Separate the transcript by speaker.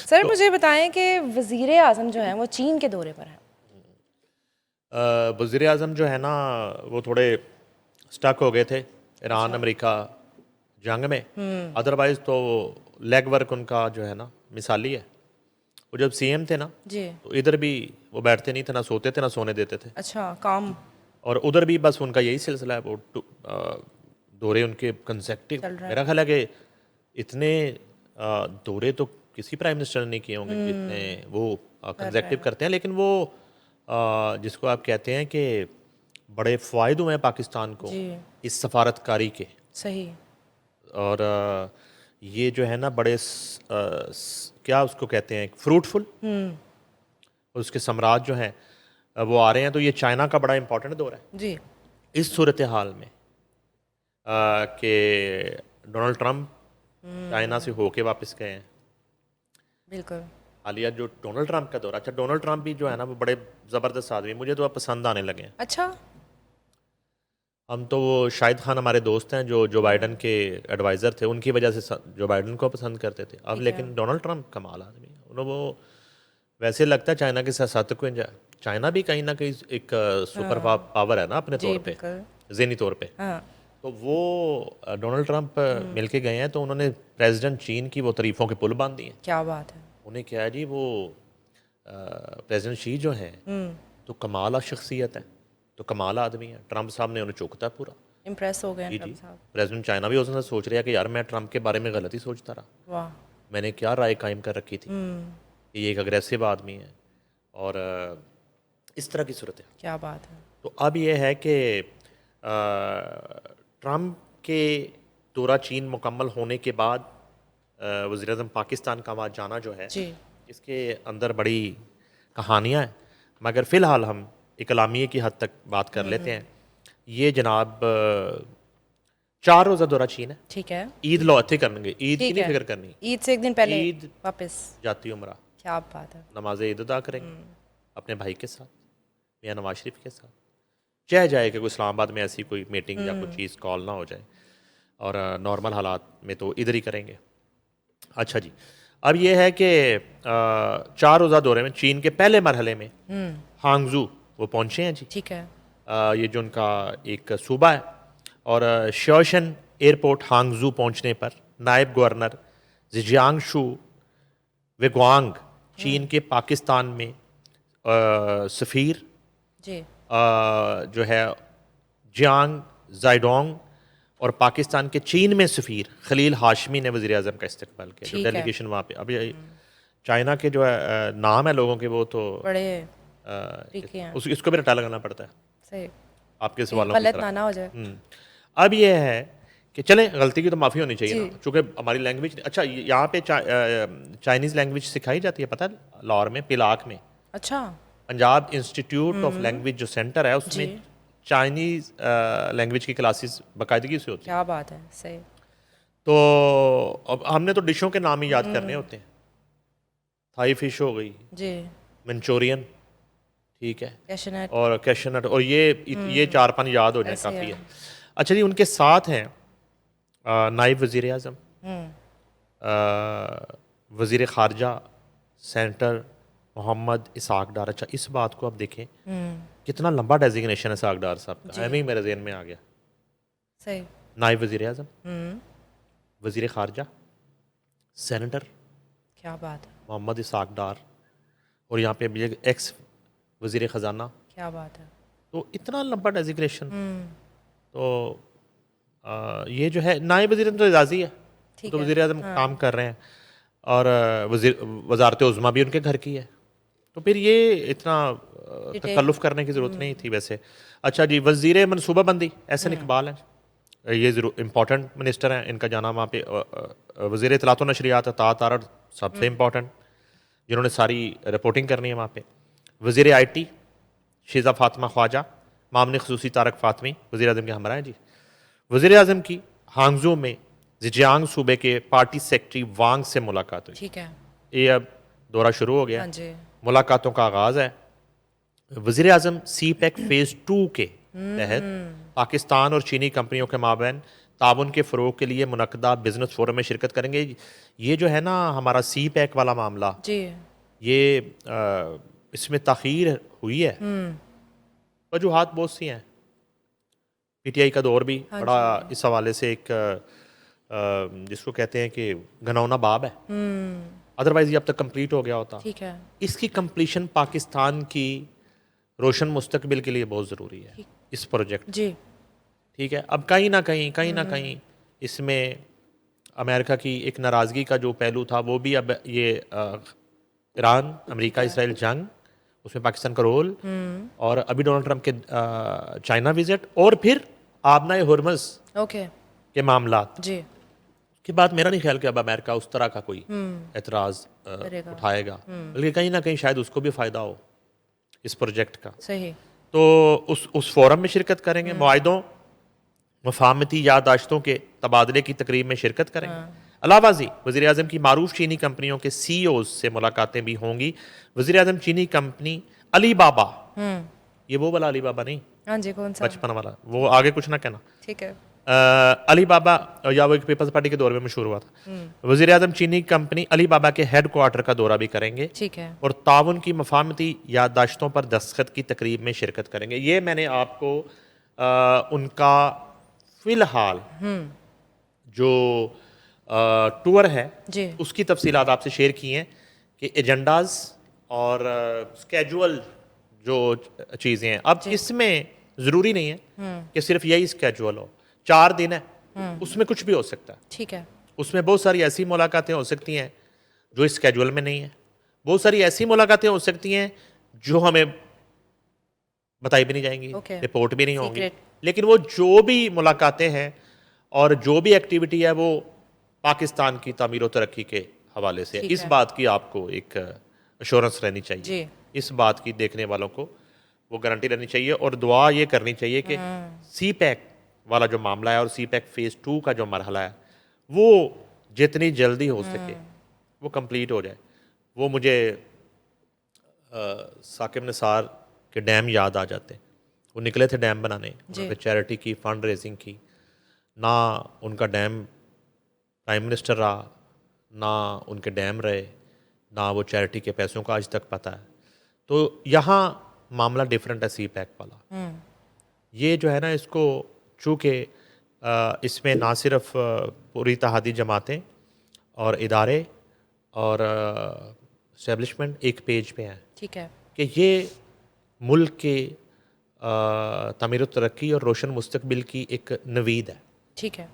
Speaker 1: Sir मुझे बताएं कि वज़ीर आज़म जो है वो चीन के दौरे पर हैं।
Speaker 2: वज़ीर आज़म जो है ना वो थोड़े स्टक हो गए थे ईरान अमेरिका जंग में। अदरवाइज़ तो लेग वर्क उनका जो है ना मिसाली है। वो जब सीएम थे ना
Speaker 1: जी।
Speaker 2: तो इधर भी वो बैठते नहीं थे, ना सोते थे ना सोने देते थे।
Speaker 1: अच्छा, काम
Speaker 2: और उधर भी बस उनका यही सिलसिला है। वो दौरे उनके कंसेक्टिव,
Speaker 1: चल रहा है।
Speaker 2: मेरा ख्याल है कि इतने दौरे तो किसी प्राइम मिनिस्टर ने नहीं किए होंगे जितने वो कंसेक्टिव करते हैं। लेकिन वो जिसको आप कहते हैं कि बड़े फ़ायदे हुए हैं पाकिस्तान को
Speaker 1: जी।
Speaker 2: इस सफारतकारी के।
Speaker 1: सही।
Speaker 2: और ये जो है ना बड़े क्या उसको कहते हैं फ्रूटफुल, उसके सम्राट जो हैं वो आ रहे हैं। तो ये चाइना का बड़ा इंपॉर्टेंट दौर है
Speaker 1: जी।
Speaker 2: इस सूरत हाल में कि डोनाल्ड ट्रंप चाइना से होके वापस गए हैं।
Speaker 1: बिल्कुल।
Speaker 2: हालिया जो डोनाल्ड ट्रंप का दौर, अच्छा डोनाल्ड ट्रंप भी जो है ना वो बड़े ज़बरदस्त आदमी, मुझे तो अब पसंद आने लगे हैं।
Speaker 1: अच्छा।
Speaker 2: हम तो वो शाहिद खान हमारे दोस्त हैं जो जो बाइडन के एडवाइज़र थे, उनकी वजह से जो बाइडन को पसंद करते थे। अब
Speaker 1: ठीक है।
Speaker 2: लेकिन डोनाल्ड ट्रंप कमाल आदमी है। उन्होंने वो वैसे लगता है चाइना के साथ साथ को चाइना भी कहीं ना कहीं एक सुपर पावर है ना अपने
Speaker 1: जी
Speaker 2: तौर पे,
Speaker 1: बिल्कुल।
Speaker 2: ज़हनी तौर पे।
Speaker 1: हाँ।
Speaker 2: तो वो डोनाल्ड ट्रंप मिल के गए हैं तो उन्होंने प्रेसिडेंट चीन की वो तारीफ़ों के पुल बांध दिए।
Speaker 1: क्या बात है।
Speaker 2: उन्हें क्या है जी, वो प्रेसिडेंट शी जो हैं तो कमाल शख्सियत है, तो कमाल आदमी है। ट्रंप साहब ने उन्हें चौंकता पूरा।
Speaker 1: इम्प्रेस हो गए हैं
Speaker 2: जी जी,
Speaker 1: ट्रम्प साहब।
Speaker 2: प्रेसिडेंट चाइना भी उसने सोच रहा है कि यार मैं ट्रंप के बारे में गलत ही सोचता रहा,
Speaker 1: वाह।
Speaker 2: मैंने क्या राय कायम कर रखी थी कि ये एक अग्रेसिव आदमी है। और इस तरह की सूरत है।
Speaker 1: क्या बात है।
Speaker 2: तो अब ये है कि ट्रंप के दौरा चीन मुकम्मल होने के बाद वज़ीर आज़म पाकिस्तान का वहाँ जाना जो है,
Speaker 1: जी।
Speaker 2: इसके अंदर बड़ी कहानियाँ हैं। मगर फ़िलहाल हम इकलामिये की हद तक बात कर लेते हैं। ये जनाब 4 रोज़ा दौरा चीन है।
Speaker 1: ठीक है।
Speaker 2: ईद लौते करेंगे, ईद की
Speaker 1: ठीक
Speaker 2: नहीं
Speaker 1: है।
Speaker 2: फिक्र करनी।
Speaker 1: ईद से एक दिन पहले
Speaker 2: ईद
Speaker 1: वापस।
Speaker 2: जाती उम्रा,
Speaker 1: क्या बात है।
Speaker 2: नमाज ईद अदा करेंगे अपने भाई के साथ, मियाँ नवाज शरीफ के साथ। चाहे जाए कि कोई इस्लामाबाद में ऐसी कोई मीटिंग या कोई चीज़ कॉल ना हो जाए, और नॉर्मल हालात में तो इधर ही करेंगे। अच्छा जी, अब ये है कि 4 रोज़ा दौरे में चीन के पहले मरहले में हांगजू वो पहुँचे हैं जी।
Speaker 1: ठीक है।
Speaker 2: ये जो उनका एक सूबा है। और शोशन एयरपोर्ट हांगजू पहुंचने पर नायब गवर्नर जिजियांगशू वेगवांग, चीन के पाकिस्तान में सफ़ीर
Speaker 1: जी।
Speaker 2: जो है जियांग जाइडोंग, और पाकिस्तान के चीन में सफ़ीर खलील हाशमी ने वज़ीर आज़म का इस्तकबाल किया। जो
Speaker 1: ठीक है।
Speaker 2: डेलीगेशन वहाँ पे, अब ये चाइना के जो है नाम है लोगों के वो तो
Speaker 1: बड़े ट्रिकी हैं।
Speaker 2: इसको भी रटा लगाना पड़ता है
Speaker 1: सही।
Speaker 2: आपके
Speaker 1: कहीं
Speaker 2: सवालों की
Speaker 1: गलत
Speaker 2: तरह।
Speaker 1: ना हो जाए।
Speaker 2: अब ये है कि चलें, गलती की तो माफ़ी होनी चाहिए
Speaker 1: जी।
Speaker 2: ना, चूँकि हमारी लैंग्वेज। अच्छा, यहाँ पे चाइनीज़ लैंग्वेज सिखाई जाती है, पता है लाहौर में पिलाक में
Speaker 1: अच्छा।
Speaker 2: पंजाब इंस्टीट्यूट ऑफ लैंग्वेज जो सेंटर है उसमें
Speaker 1: जी।
Speaker 2: चाइनीज़ लैंग्वेज की क्लासेस बाकायदगी से होती है।
Speaker 1: क्या बात है। सही।
Speaker 2: तो अब हमने तो डिशों के नाम ही याद करने होते हैं। थाई फिश हो गई,
Speaker 1: जी।
Speaker 2: मंचूरियन, ठीक है,
Speaker 1: कैशनट।
Speaker 2: और कैशनट, और ये 4-5 याद हो जाए
Speaker 1: ऐसे
Speaker 2: काफ़ी
Speaker 1: है।
Speaker 2: है। अच्छा जी, उनके साथ हैं नायब वज़ीर आज़म, वज़ीर ख़ारजा सेंटर मोहम्मद इसहाक डार। अच्छा, इस बात को आप देखें कितना लंबा डेजिग्नेशन है इसहाक डार साहब का, एम ही मेरे जहन में आ गया।
Speaker 1: सही।
Speaker 2: नायब वज़ीर आज़म, वज़ीर ख़ारजा, सेनेटर
Speaker 1: क्या बात है।
Speaker 2: मोहम्मद इसहाक डार, और यहाँ पे अभी एक्स वज़ीर ख़जाना।
Speaker 1: क्या बात है।
Speaker 2: तो इतना लंबा डेजिग्नेशन। तो ये जो है नायब वज़ीर तो एजाज़ी है,
Speaker 1: ठीक
Speaker 2: तो
Speaker 1: है।
Speaker 2: वज़ीर आज़म काम कर रहे हैं। और वज़ारत उज़्मा भी उनके घर की है, तो फिर ये इतना तकल्लुफ़ करने की ज़रूरत नहीं थी वैसे। अच्छा जी, वज़ीर मनसूबाबंदी एहसन इकबाल हैं, ये ज़रूर इम्पॉर्टेंट मिनिस्टर हैं। इनका जाना वहाँ पे वज़ीर इत्तलात व नशरियात अता तारड़ सबसे इम्पॉर्टेंट, जिन्होंने सारी रिपोर्टिंग करनी है वहाँ पे। वज़ीर IT शीज़ा फ़ातिमा ख्वाजा, मामले ख़ुसूसी तारक फ़ातमी वज़ीर आज़म के हमरा हैं जी। वज़ीर आज़म की हांगजो में जिजियांग सूबे के पार्टी सेक्रेटरी वांग से मुलाकात हुई।
Speaker 1: ठीक है।
Speaker 2: ये अब दौरा शुरू हो गया
Speaker 1: हाँ
Speaker 2: है,
Speaker 1: जी।
Speaker 2: मुलाकातों का आगाज़ है। वज़ीर आज़म CPEC फ़ेज़ 2 के तहत पाकिस्तान और चीनी कंपनियों के माबैन ताउन के फ़रोग़ के लिए मुनक़दा बिज़नेस फोरम में शिरकत करेंगे। ये जो है ना हमारा सी पैक वाला मामला,
Speaker 1: जी
Speaker 2: ये इसमें ताख़ीर हुई है, वजूहात बहुत सी हैं। पीटीआई का दौर भी
Speaker 1: हाँ
Speaker 2: बड़ा इस हवाले से एक जिसको कहते हैं कि घनौना बाब है, अदरवाइज़ ये अब तक कंप्लीट हो गया होता।
Speaker 1: ठीक है।
Speaker 2: इसकी कंप्लीशन पाकिस्तान की रोशन मुस्तकबिल के लिए बहुत ज़रूरी है, इस प्रोजेक्ट।
Speaker 1: जी
Speaker 2: ठीक है, अब कहीं ना कहीं इसमें अमेरिका की एक नाराज़गी का जो पहलू था वो भी अब ये ईरान अमेरिका इसराइल जंग, उसमें पाकिस्तान का रोल, और अभी डोनाल्ड ट्रंप के चाइना विजिट, और फिर आबनाए हुर्मुज़
Speaker 1: ओके
Speaker 2: के मामला
Speaker 1: जी
Speaker 2: के बाद मेरा नहीं ख्याल कि अब अमेरिका उस तरह का कोई एतराज़
Speaker 1: करेगा।
Speaker 2: उठाएगा, बल्कि कहीं ना कहीं शायद उसको भी फ़ायदा हो इस प्रोजेक्ट का।
Speaker 1: सही।
Speaker 2: तो उस फोरम में शिरकत करेंगे, मुआहिदों मफाहमती याददाश्तों के तबादले की तकरीब में शिरकत करेंगे। अलावाजी वज़ीर आज़म की मारूफ चीनी कंपनियों के CEOs से मुलाकातें भी होंगी। वज़ीर आज़म चीनी कंपनी अली बाबा, ये वो वाला अली बाबा नहीं,
Speaker 1: हाँ जी, कौन सा?
Speaker 2: बचपन वाला, वो आगे कुछ ना कहना।
Speaker 1: ठीक है।
Speaker 2: अली बाबा, या वो एक पीपल्स पार्टी के दौर में मशहूर हुआ था। वज़ीर आज़म चीनी कंपनी अली बाबा के हेड क्वार्टर का दौरा भी करेंगे,
Speaker 1: ठीक है।
Speaker 2: और ताउन की मफाहमती याददाश्तों पर दस्तखत की तकरीब में शिरकत करेंगे। ये मैंने आपको उनका फ़िलहाल जो टूर है
Speaker 1: जी
Speaker 2: उसकी तफसीलात आपसे शेयर की हैं कि एजेंडाज और स्केजुअल जो चीज़ें हैं। अब इसमें ज़रूरी नहीं है कि सिर्फ यही स्केजुअल हो, 4 दिन है, उसमें कुछ भी हो सकता है।
Speaker 1: ठीक है।
Speaker 2: उसमें बहुत सारी ऐसी मुलाकातें हो सकती हैं जो इस स्केजुअल में नहीं है, बहुत सारी ऐसी मुलाकातें हो सकती हैं जो हमें बताई भी नहीं जाएंगी,
Speaker 1: Okay.
Speaker 2: रिपोर्ट भी नहीं होंगी,
Speaker 1: Secret.
Speaker 2: लेकिन वो जो भी मुलाकातें हैं और जो भी एक्टिविटी है वो पाकिस्तान की तामीर और तरक्की के हवाले से है।
Speaker 1: ठीक
Speaker 2: इस
Speaker 1: है।
Speaker 2: बात की आपको एक अश्योरेंस रहनी चाहिए,
Speaker 1: जी
Speaker 2: इस बात की देखने वालों को वो गारंटी रहनी चाहिए, और दुआ ये करनी चाहिए कि सी पैक वाला जो मामला है और सी पैक फ़ेज़ 2 का जो मरहला है वो जितनी जल्दी हो सके वो कंप्लीट हो जाए। वो मुझे साकिब निसार के डैम याद आ जाते हैं। वो निकले थे डैम बनाने, उन्होंने चैरिटी की, फंड रेजिंग की, ना उनका डैम प्राइम मिनिस्टर रहा, ना उनके डैम रहे, ना वो चैरिटी के पैसों का आज तक पता है। तो यहाँ मामला डिफरेंट है सी पैक वाला। ये जो है ना, इसको चूँकि इसमें ना सिर्फ पूरी इत्तेहादी जमातें और इदारे और इस्टेब्लिशमेंट एक पेज पे हैं
Speaker 1: ठीक है।
Speaker 2: कि ये मुल्क के तामीर तरक्की और रोशन मुस्तकबिल की एक नवीद है।
Speaker 1: ठीक है।